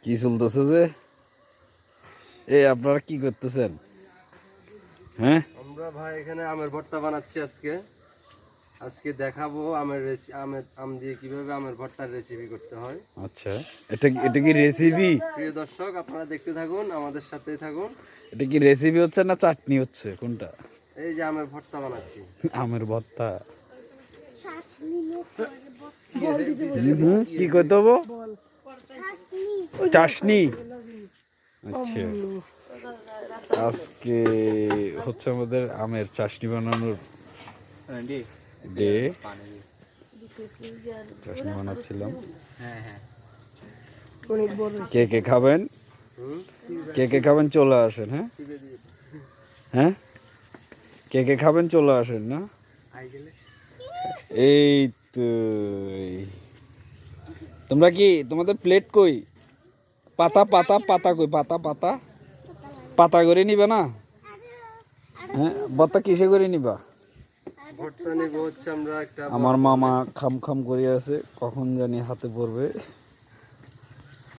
কি চলতেছে যে? এই আপনারা কি করতেছেন? হ্যাঁ, আমরা ভাই এখানে আমের ভর্তা বানাচ্ছি আজকে দেখাবো আম দিয়ে কিভাবে আমের ভর্তার রেসিপি করতে হয়। আচ্ছা, এটা কি রেসিপি? প্রিয় দর্শক, আপনারা দেখতে থাকুন, আমাদের সাথেই থাকুন। এটা কি রেসিপি হচ্ছে না চাটনি হচ্ছে, কোনটা? এই যে আমের ভর্তা বানাচ্ছি। আমের ভর্তা। কি কইতে হবো? চাশনি। আচ্ছা, আজকে হচ্ছে আমাদের আমের চাশনি বানানোর ডে। চাশনি বানাচ্ছিলাম। কে কে খাবেন? কে কে খাবেন চলে আসেন। হ্যাঁ হ্যাঁ, কে কে খাবেন চলে আসেন। না এই তো, তোমরা কি, তোমাদের প্লেট কই? পাতা পাতা পাতা কই? পাতা পাতা পাতা করে নিবা না? হ্যাঁ, ভর্তা কিসে করে নিবা? ভর্তা নেব হচ্ছে আমরা একটা আমার মামা খাম খাম করে আছে, কখন জানি হাতে পড়বে।